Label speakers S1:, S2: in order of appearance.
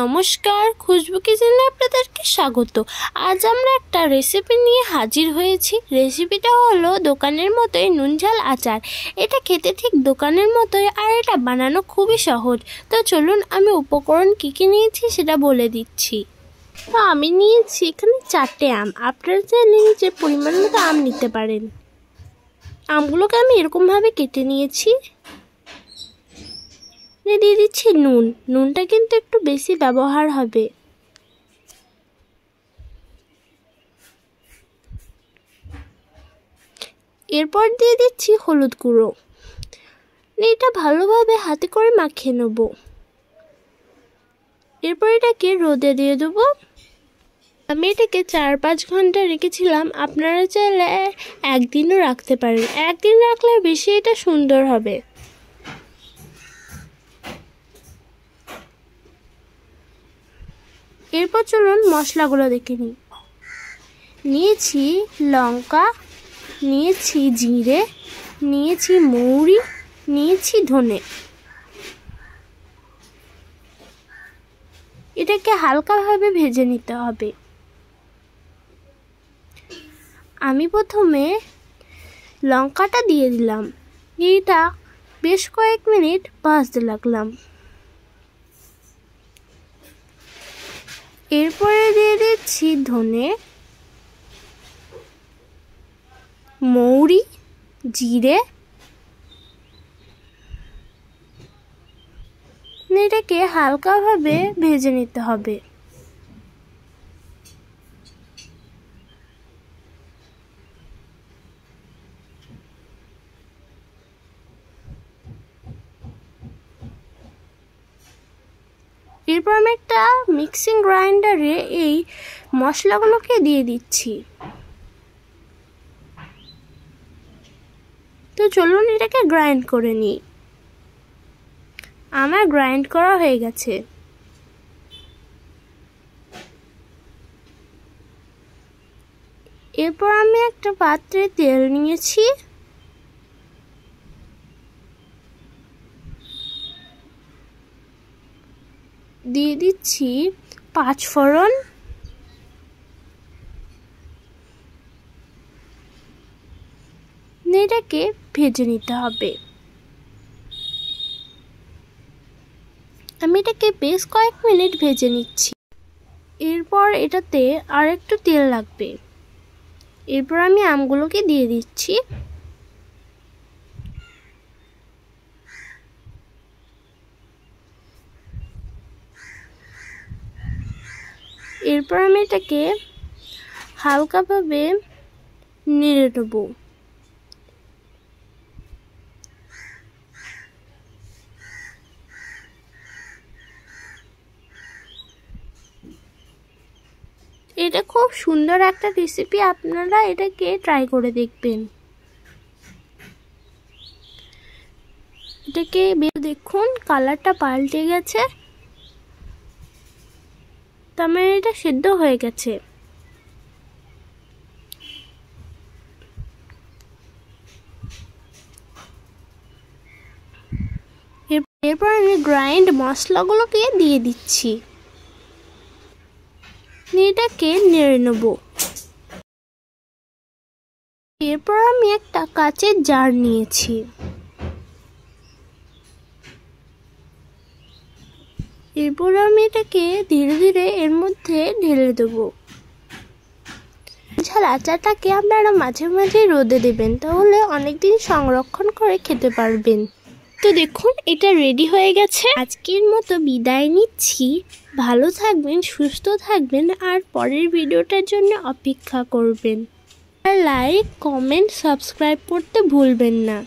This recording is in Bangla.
S1: নমস্কার, খুশবু কিচেনে আপনাদেরকে স্বাগত। আজ আমরা একটা রেসিপি নিয়ে হাজির হয়েছি। রেসিপিটা হলো দোকানের মতোই নুন ঝাল আচার। এটা খেতে ঠিক দোকানের মতোই, আর এটা বানানো খুবই সহজ। তো চলুন আমি উপকরণ কী কী নিয়েছি সেটা বলে দিচ্ছি। তো আমি নিয়েছি এখানে 4টে আম। আপনারা চাইলে নিজের পরিমাণ মতো আম নিতে পারেন। আমগুলোকে আমি এরকমভাবে কেটে নিয়েছি। দিয়ে দিচ্ছি নুন। নুনটা কিন্তু একটু বেশি ব্যবহার হবে। এরপর দিয়ে দিচ্ছি হলুদ গুঁড়ো। এটা ভালোভাবে হাতে করে মাখিয়ে নেব। এরপর এটাকে রোদে দিয়ে দেবো। আমি এটাকে 4-5 ঘন্টা রেখেছিলাম। আপনারা চাইলে একদিনও রাখতে পারেন। একদিন রাখলে বেশি এটা সুন্দর হবে। এরপর চলুন মশলাগুলো দেখে নিই। নিয়েছি লঙ্কা, নিয়েছি জিরে, নিয়েছি মৌরি, নিয়েছি ধনে। এটাকে হালকাভাবে ভেজে নিতে হবে। আমি প্রথমে লঙ্কাটা দিয়ে দিলাম। এটা বেশ কয়েক মিনিট ভাজতে লাগলাম। এরপরে দিয়ে দিচ্ছি ধনে, মৌরি, জিরে। এটাকে হালকাভাবে ভেজে নিতে হবে। এরপর আমি একটা মিক্সিং গ্রাইন্ডারে এই মশলাগুলোকে দিয়ে দিচ্ছি। তো চলুন এটাকে গ্রাইন্ড করে নিই। আমার গ্রাইন্ড করা হয়ে গেছে। এরপর আমি একটা পাত্রে তেল নিয়েছি। দিয়ে দিচ্ছি 5 ফোড়ন। এটাকে ভেজে নিতে হবে। আমি এটাকে বেশ কয়েক মিনিট ভেজে নিচ্ছি। এরপর এটাতে আর একটু তেল লাগবে। এরপর আমি আমগুলোকে দিয়ে দিচ্ছি। এরপর আমি এটাকে হালকাভাবে নেড়ে দেব। এটা খুব সুন্দর একটা রেসিপি, আপনারা এটাকে ট্রাই করে দেখবেন। এটাকে দেখুন কালারটা পাল্টে গেছে। তার মানে এটা সেদ্ধ হয়ে গেছে। এরপর আমি গ্রাইন্ড মশলাগুলোকে দিয়ে দিচ্ছি। এটাকে নেড়ে নেব। এরপর আমি একটা কাচের জার নিয়েছি। এরপর আমি এটাকে ধীরে ধীরে এর মধ্যে ঢেলে দেব। ঝাল আচারটাকে আপনারা মাঝে মাঝে রোদে দেবেন, তাহলে অনেকদিন সংরক্ষণ করে খেতে পারবেন। তো দেখুন এটা রেডি হয়ে গেছে। আজকের মতো বিদায় নিচ্ছি। ভালো থাকবেন, সুস্থ থাকবেন, আর পরের ভিডিওটার জন্য অপেক্ষা করবেন। আর লাইক, কমেন্ট, সাবস্ক্রাইব করতে ভুলবেন না।